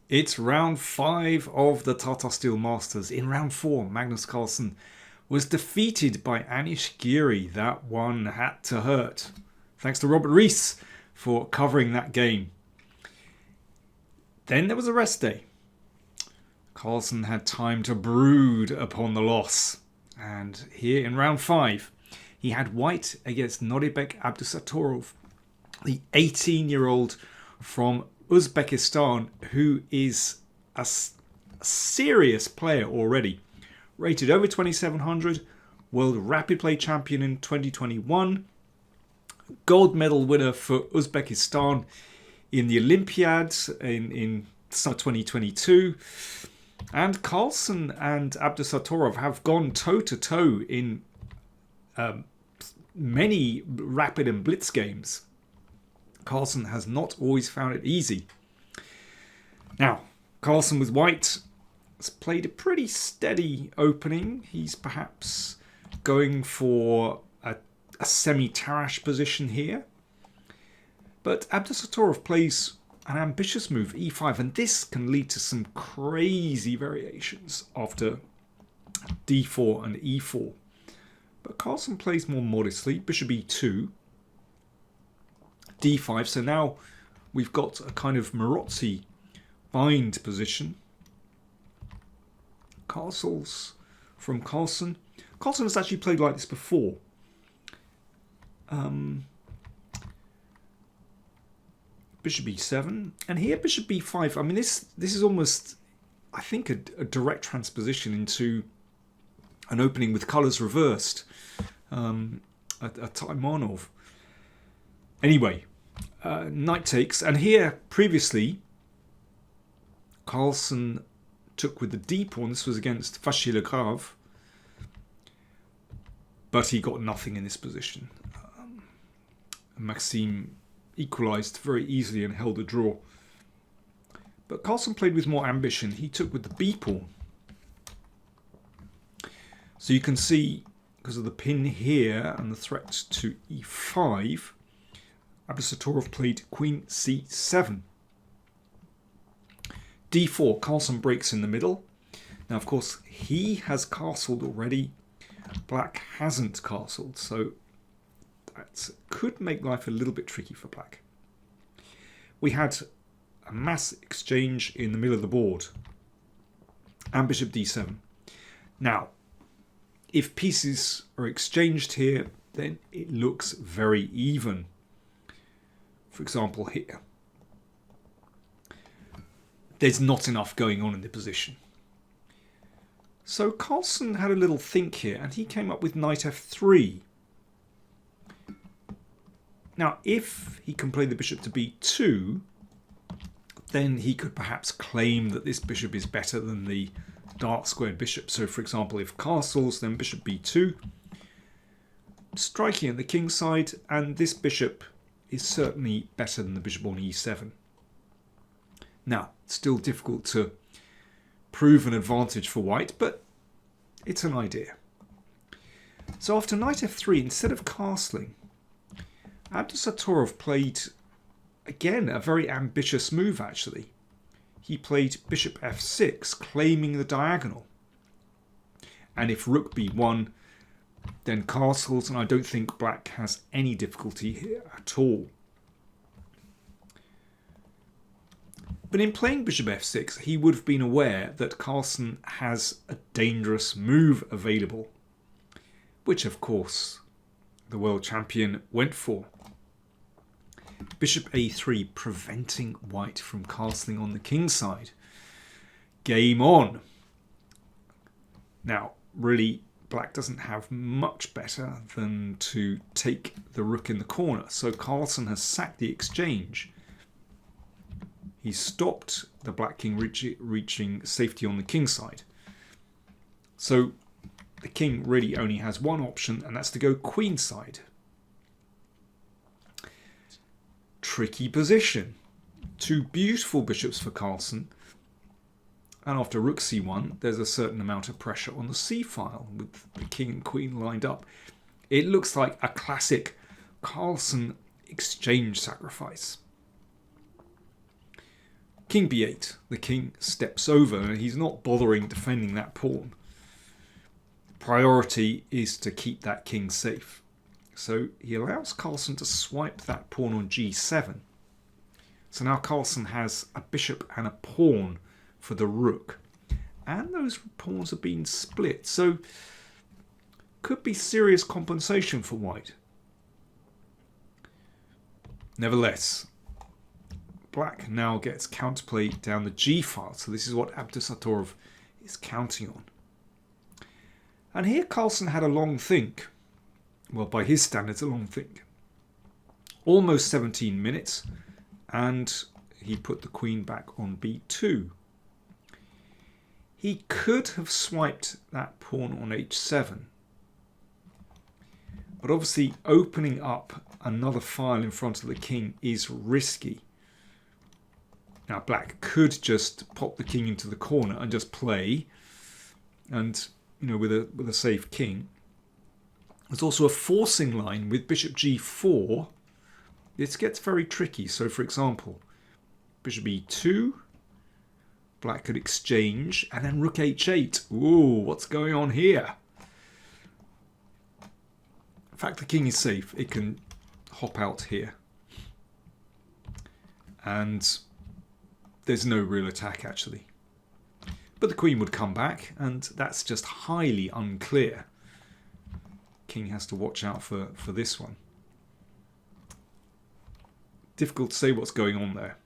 It's round 5 of the Tata Steel Masters. In round 4, Magnus Carlsen was defeated by Anish Giri. That one had to hurt. Thanks to Robert Rees for covering that game. Then there was a rest day. Carlsen had time to brood upon the loss. And here in round 5, he had white against Nodirbek Abdusattorov, the 18-year-old from Uzbekistan, who is a serious player already. Rated over 2700, World Rapid Play Champion in 2021, gold medal winner for Uzbekistan in the Olympiads in summer 2022. And Carlsen and Abdusattorov have gone toe-to-toe in many rapid and blitz games. Carlsen has not always found it easy. Now, Carlsen with white has played a pretty steady opening. He's perhaps going for a semi-Tarrasch position here. But Abdusattorov plays an ambitious move, e5, and this can lead to some crazy variations after d4 and e4. But Carlsen plays more modestly, bishop e2, d5. So now we've got a kind of Marozzi bind position. Castles from Carlsen. Carlsen has actually played like this before. Bishop e7, and here bishop b5. I mean, this is almost, I think, a direct transposition into an opening with colours reversed, a Taimanov. Anyway, knight takes, and here previously Carlsen took with the d pawn. This was against Vachier-Lagrave, but he got nothing in this position. Maxime equalised very easily and held a draw. But Carlsen played with more ambition. He took with the b pawn. So you can see, because of the pin here and the threat to e5, Abdusattorov played queen c7. d4, Carlsen breaks in the middle. Now, of course, he has castled already. Black hasn't castled, so that could make life a little bit tricky for black. We had a mass exchange in the middle of the board. And bishop d7. Now, if pieces are exchanged here, then it looks very even. For example, here. There's not enough going on in the position. So Carlsen had a little think here, and he came up with knight f3. Now, if he can play the bishop to b2, then he could perhaps claim that this bishop is better than the dark squared bishop. So, for example, if castles, then bishop b2, striking at the king side, and this bishop is certainly better than the bishop on e7. Now, still difficult to prove an advantage for white, but it's an idea. So after knight f3, instead of castling, Abdusattorov played, again, a very ambitious move, actually. He played bishop f6, claiming the diagonal. And if rook b1, then castles, and I don't think black has any difficulty here at all. But in playing bishop f6, he would have been aware that Carlsen has a dangerous move available, which, of course, the world champion went for. Bishop a3, preventing white from castling on the king side. Game on. Now, really, black doesn't have much better than to take the rook in the corner. So Carlsen has sacked the exchange. He stopped the black king reaching safety on the king side. So the king really only has one option, and that's to go queen side. Tricky position. Two beautiful bishops for Carlsen. And after rook c1, there's a certain amount of pressure on the c-file with the king and queen lined up. It looks like a classic Carlsen exchange sacrifice. King b8. The king steps over and he's not bothering defending that pawn. Priority is to keep that king safe. So he allows Carlsen to swipe that pawn on g7. So now Carlsen has a bishop and a pawn for the rook. And those pawns have been split. So could be serious compensation for white. Nevertheless, black now gets counterplay down the g file. So this is what Abdusattorov is counting on. And here Carlsen had a long think. Well, by his standards, a long think. Almost 17 minutes. And he put the queen back on b2. He could have swiped that pawn on h7. But obviously opening up another file in front of the king is risky. Now black could just pop the king into the corner and just play. And, you know, with a safe king. There's also a forcing line with bishop g4. It gets very tricky. So for example, bishop e2. Black could exchange and then rook h8. Ooh, what's going on here? In fact, the king is safe. It can hop out here. And there's no real attack, actually. But the queen would come back, and that's just highly unclear. King has to watch out for this one. Difficult to say what's going on there.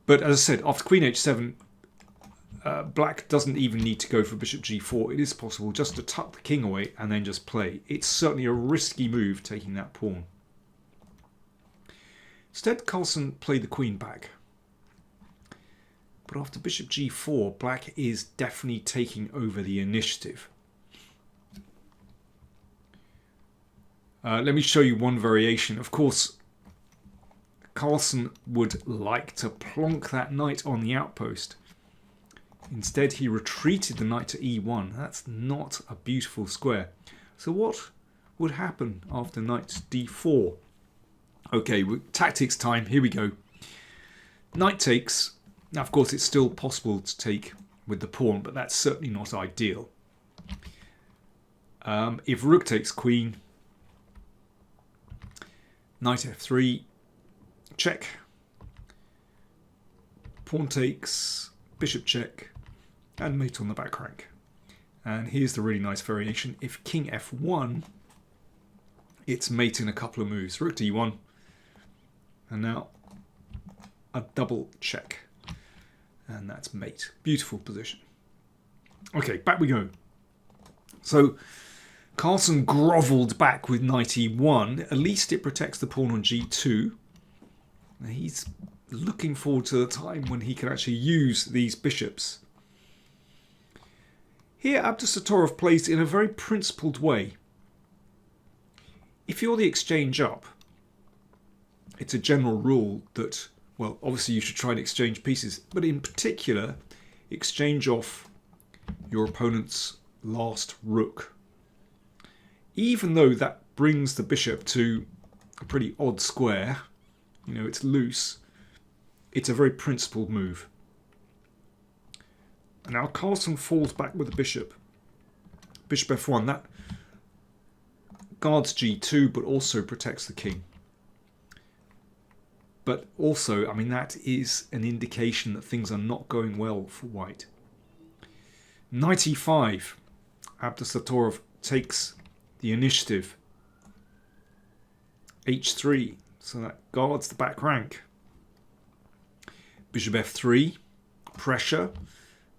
But as I said, after queen h7, black doesn't even need to go for bishop g4. It is possible just to tuck the king away and then just play. It's certainly a risky move taking that pawn. Instead, Carlsen played the queen back. But after bishop g4, black is definitely taking over the initiative. Let me show you one variation. Of course, Carlsen would like to plonk that knight on the outpost. Instead, he retreated the knight to e1. That's not a beautiful square. So what would happen after knight d4? Okay, tactics time. Here we go. Knight takes. Now, of course, it's still possible to take with the pawn, but that's certainly not ideal. If rook takes queen, knight f3, check. Pawn takes, bishop check, and mate on the back rank. And here's the really nice variation. If king f1, it's mate in a couple of moves. Rook to e1, and now a double check. And that's mate. Beautiful position. Okay, back we go. So Carlsen grovelled back with knight e1. At least it protects the pawn on g2. Now he's looking forward to the time when he can actually use these bishops. Here Abdusattorov plays in a very principled way. If you're the exchange up, it's a general rule that, well, obviously you should try and exchange pieces, but in particular, exchange off your opponent's last rook. Even though that brings the bishop to a pretty odd square, you know, it's loose, it's a very principled move. And now Carlsen falls back with the bishop. Bishop f1, that guards g2, but also protects the king. But also, I mean, that is an indication that things are not going well for white. Knight e5. Abdusattorov takes the initiative. h3. So that guards the back rank. Bishop f3. Pressure.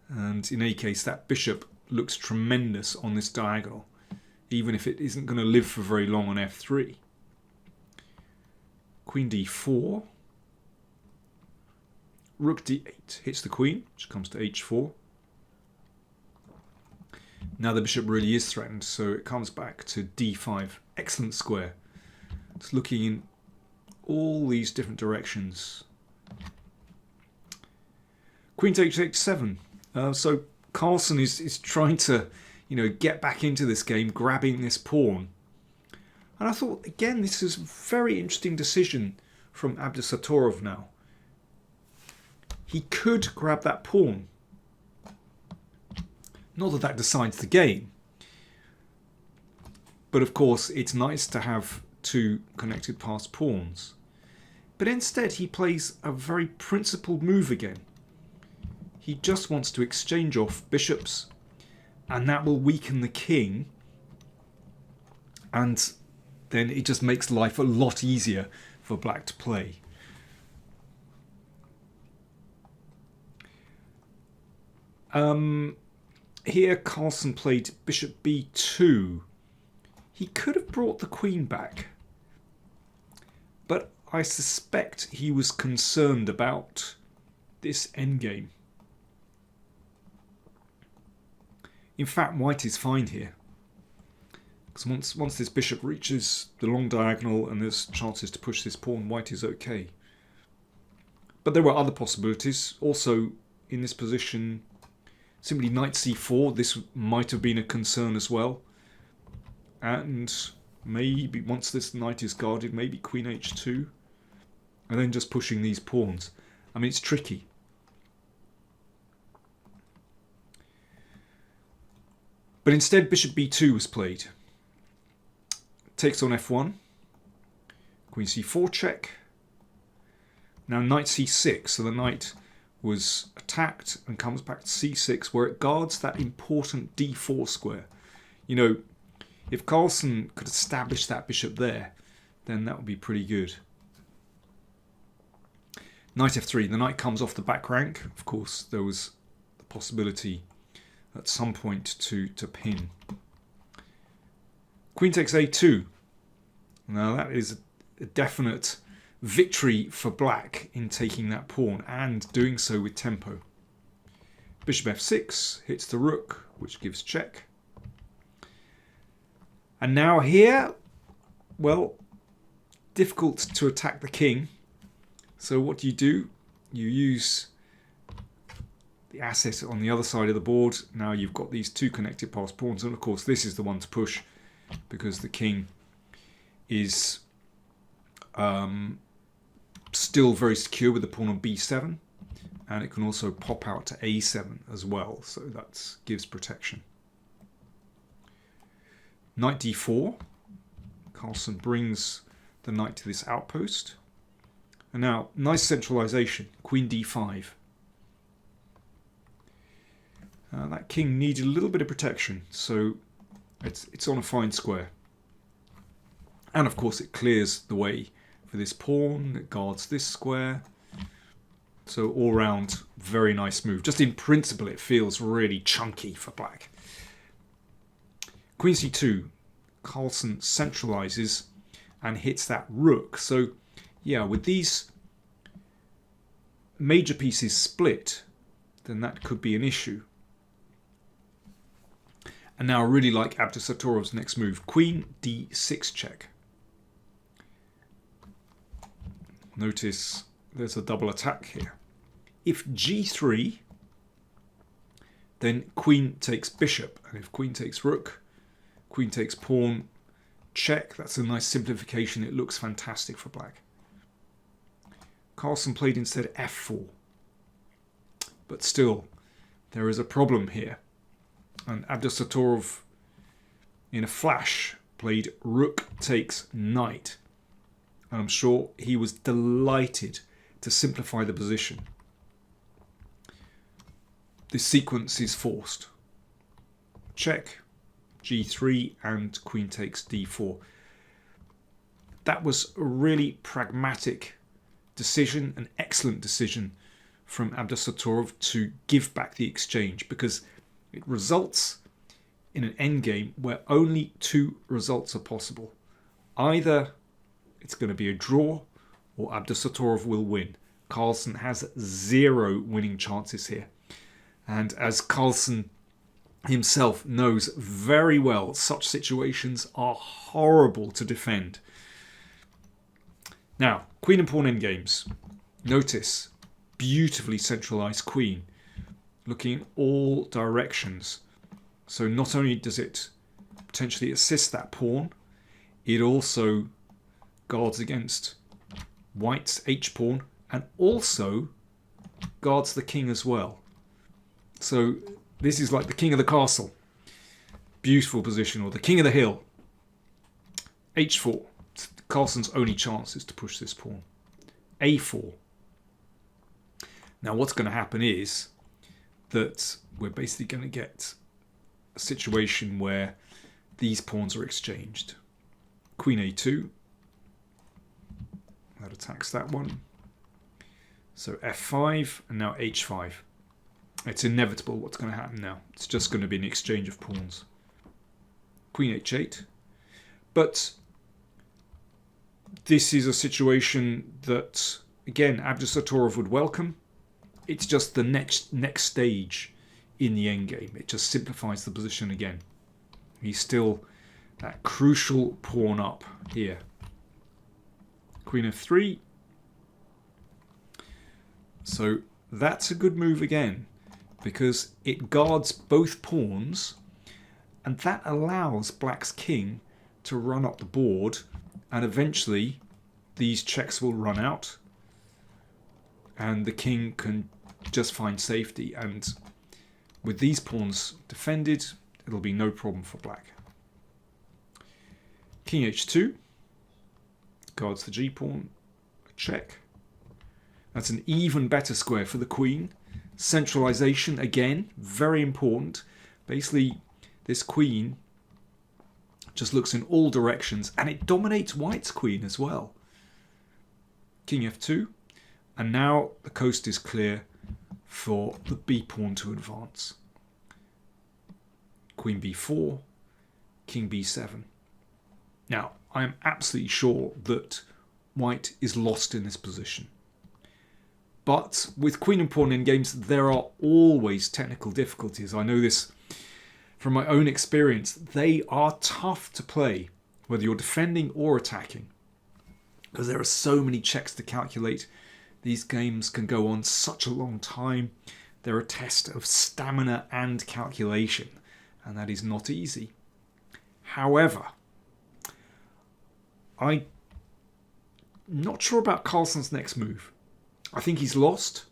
And in any case, that bishop looks tremendous on this diagonal, even if it isn't going to live for very long on f3. Queen d4. Rook d8 hits the queen, which comes to h4. Now the bishop really is threatened, so it comes back to d5. Excellent square. It's looking in all these different directions. Queen takes h7. So Carlsen is trying to, you know, get back into this game, grabbing this pawn. And I thought, again, this is a very interesting decision from Abdusattorov now. he could grab that pawn. Not that that decides the game. But of course, it's nice to have two connected passed pawns. But instead, he plays a very principled move again. He just wants to exchange off bishops, and that will weaken the king. And then it just makes life a lot easier for black to play. Here, Carlsen played bishop b2. He could have brought the queen back, but I suspect he was concerned about this endgame. In fact, white is fine here, because once this bishop reaches the long diagonal and there's chances to push this pawn, white is okay. But there were other possibilities. Also, in this position, simply knight c4, this might have been a concern as well. And maybe once this knight is guarded, maybe queen h2. And then just pushing these pawns. I mean, it's tricky. But instead, bishop b2 was played. Takes on f1. Queen c4 check. Now knight c6. So the knight was attacked and comes back to c6, where it guards that important d4 square. You know, if Carlsen could establish that bishop there, then that would be pretty good. Knight f3. The knight comes off the back rank. Of course, there was the possibility at some point to pin. Queen takes a2. Now that is a definite victory for black in taking that pawn and doing so with tempo. Bishop f6 hits the rook, which gives check. And now here, well, difficult to attack the king. So what do? You use the asset on the other side of the board. Now you've got these two connected passed pawns, and of course this is the one to push because the king is still very secure with the pawn on b7, and it can also pop out to a7 as well, so that gives protection. Knight d4. Carlsen brings the knight to this outpost. And now, nice centralization. Queen d5. That king needed a little bit of protection, so it's on a fine square. And of course it clears the way for this pawn. It guards this square. So all round, very nice move. Just in principle, it feels really chunky for black. Queen c2, Carlsen centralizes and hits that rook. So yeah, with these major pieces split, then that could be an issue. And now I really like Abdusattorov's next move. Queen d6 check. Notice there's a double attack here. If g3, then queen takes bishop. And if queen takes rook, queen takes pawn, check. That's a nice simplification. It looks fantastic for black. Carlsen played instead f4. But still, there is a problem here. And Abdusattorov, in a flash, played rook takes knight. And I'm sure he was delighted to simplify the position. This sequence is forced. Check, g3, and queen takes d4. That was a really pragmatic decision, an excellent decision from Abdusattorov to give back the exchange, because it results in an endgame where only two results are possible. Either it's going to be a draw or Abdusattorov will win. Carlsen has 0 winning chances here. And as Carlsen himself knows very well, such situations are horrible to defend. Now, queen and pawn endgames. Notice, beautifully centralized queen, looking in all directions. So not only does it potentially assist that pawn, it also guards against white's h-pawn and also guards the king as well. So this is like the king of the castle. Beautiful position, or the king of the hill. h4. Carlsen's only chance is to push this pawn. a4. Now what's going to happen is that we're basically going to get a situation where these pawns are exchanged. Queen a2. That attacks that one. So f5 and now h5. It's inevitable what's going to happen now. It's just going to be an exchange of pawns. Queen h8. But this is a situation that, again, Abdusattorov would welcome. It's just the next stage in the endgame. It just simplifies the position again. He's still that crucial pawn up here. Queen f3. So that's a good move again, because it guards both pawns, and that allows black's king to run up the board, and eventually these checks will run out and the king can just find safety, and with these pawns defended it'll be no problem for black. King h2 guards the g pawn, check. That's an even better square for the queen. Centralization again, very important. Basically this queen just looks in all directions, and it dominates white's queen as well. King f2, and now the coast is clear for the b pawn to advance. Queen b4, king b7. Now I am absolutely sure that white is lost in this position, but with queen and pawn in games there are always technical difficulties. I know this from my own experience. They are tough to play, whether you're defending or attacking, because there are so many checks to calculate. These games can go on such a long time. They're a test of stamina and calculation, and that is not easy. However, I'm not sure about Carlsen's next move. I think he's lost.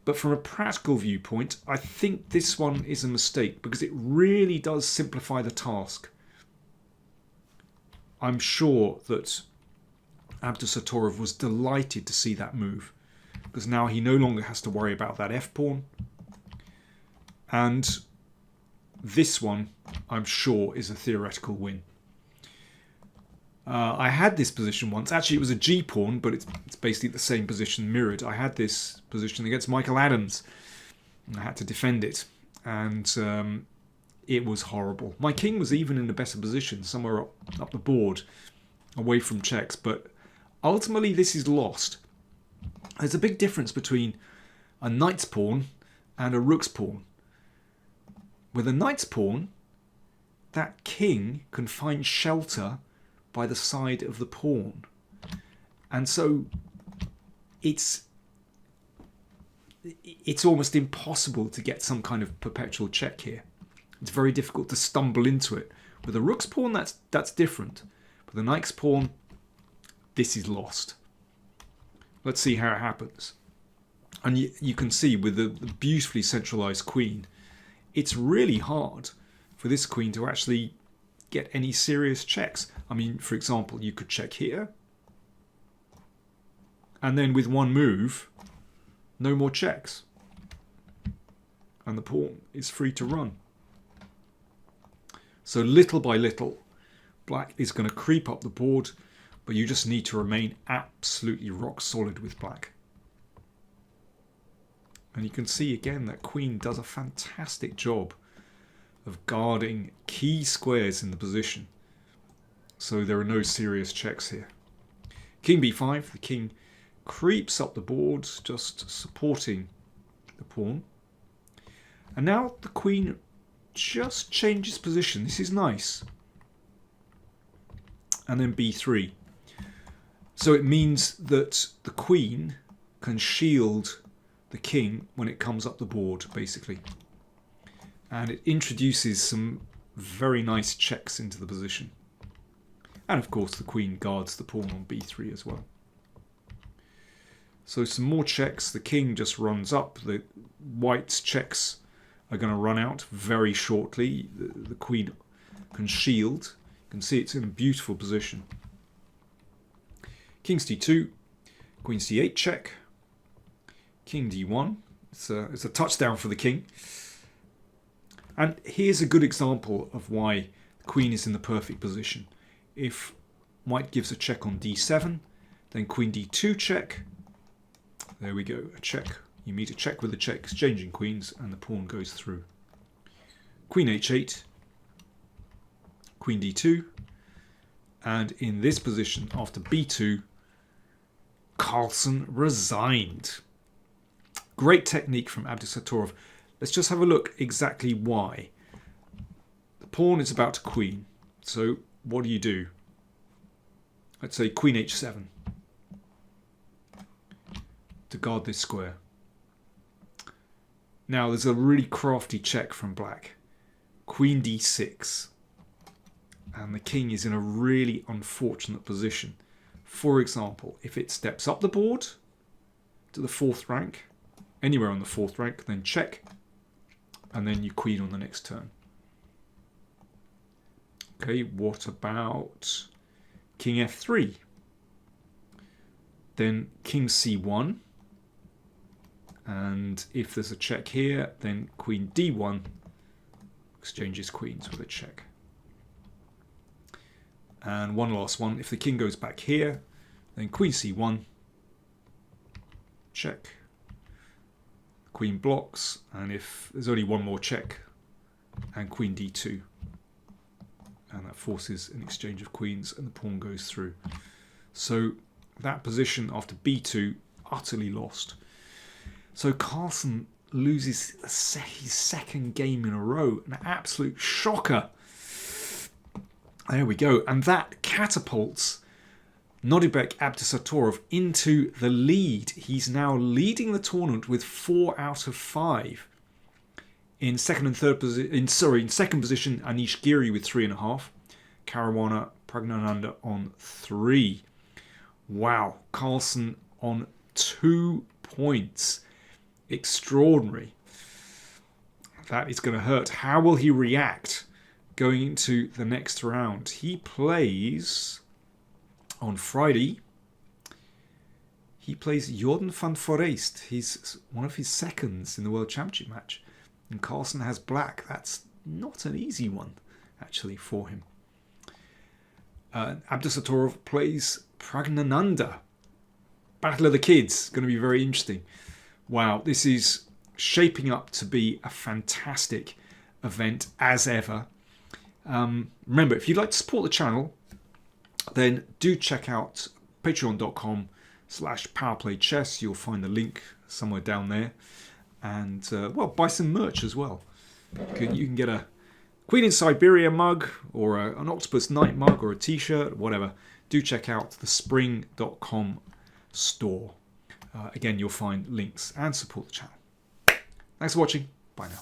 But from a practical viewpoint, I think this one is a mistake, because it really does simplify the task. I'm sure that Abdusattorov was delighted to see that move, because now he no longer has to worry about that f-pawn. And this one, I'm sure, is a theoretical win. I had this position once. Actually, it was a g-pawn, but it's basically the same position mirrored. I had this position against Michael Adams. I had to defend it, and it was horrible. My king was even in a better position, somewhere up the board, away from checks, but ultimately this is lost. There's a big difference between a knight's pawn and a rook's pawn. With a knight's pawn, that king can find shelter by the side of the pawn, and so it's almost impossible to get some kind of perpetual check here. It's very difficult to stumble into it. With a rook's pawn, that's different. With a knight's pawn, this is lost. Let's see how it happens. And you can see with the beautifully centralized queen, it's really hard for this queen to actually get any serious checks. I mean, for example, you could check here, and then with one move, no more checks, and the pawn is free to run. So little by little, black is going to creep up the board, but you just need to remain absolutely rock solid with black. And you can see again that queen does a fantastic job of guarding key squares in the position, so there are no serious checks here. King b5, the king creeps up the board, just supporting the pawn, and now the queen just changes position. This is nice. And then b3, so it means that the queen can shield the king when it comes up the board, basically. And it introduces some very nice checks into the position. And of course the queen guards the pawn on b3 as well. So some more checks. The king just runs up. The white's checks are going to run out very shortly. The queen can shield. You can see it's in a beautiful position. King d2, queen c8 check, king d1. It's a touchdown for the king. And here's a good example of why the queen is in the perfect position. If white gives a check on d7, then queen d2 check. There we go, a check. You meet a check with a check, exchanging queens, and the pawn goes through. Queen h8, queen d2, and in this position, after b2, Carlsen resigned. Great technique from Abdusattorov. Let's just have a look exactly why. The pawn is about to queen. So what do? Let's say queen h7 to guard this square. Now there's a really crafty check from black. Queen d6. And the king is in a really unfortunate position. For example, if it steps up the board to the 4th rank, anywhere on the 4th rank, then check, and then you queen on the next turn. Okay, what about king f3? Then king c1, and if there's a check here, then queen d1 exchanges queens with a check. And one last one, if the king goes back here, then queen c1, check, queen blocks, and if there's only one more check, and queen d2, and that forces an exchange of queens, and the pawn goes through. So that position after b2, utterly lost. So Carlsen loses his second game in a row, an absolute shocker. There we go. And that catapults Nodirbek Abdusattorov into the lead. He's now leading the tournament with 4 out of 5. In second position, Anish Giri with 3.5. Caruana Praggnanandhaa on 3. Wow. Carlsen on 2 points. Extraordinary. That is going to hurt. How will he react going into the next round? He plays on Friday. He plays Jordan van Foreest. He's one of his seconds in the World Championship match. And Carlsen has black. That's not an easy one, actually, for him. Abdusattorov plays Praggnanandhaa. Battle of the Kids. Going to be very interesting. Wow, this is shaping up to be a fantastic event as ever. Remember, if you'd like to support the channel, then do check out patreon.com/PowerPlayChess. You'll find the link somewhere down there. And, well, buy some merch as well. You can get a Queen in Siberia mug, or an Octopus Knight mug, or a t-shirt, whatever. Do check out the spring.com store. Again, you'll find links and support the channel. Thanks for watching. Bye now.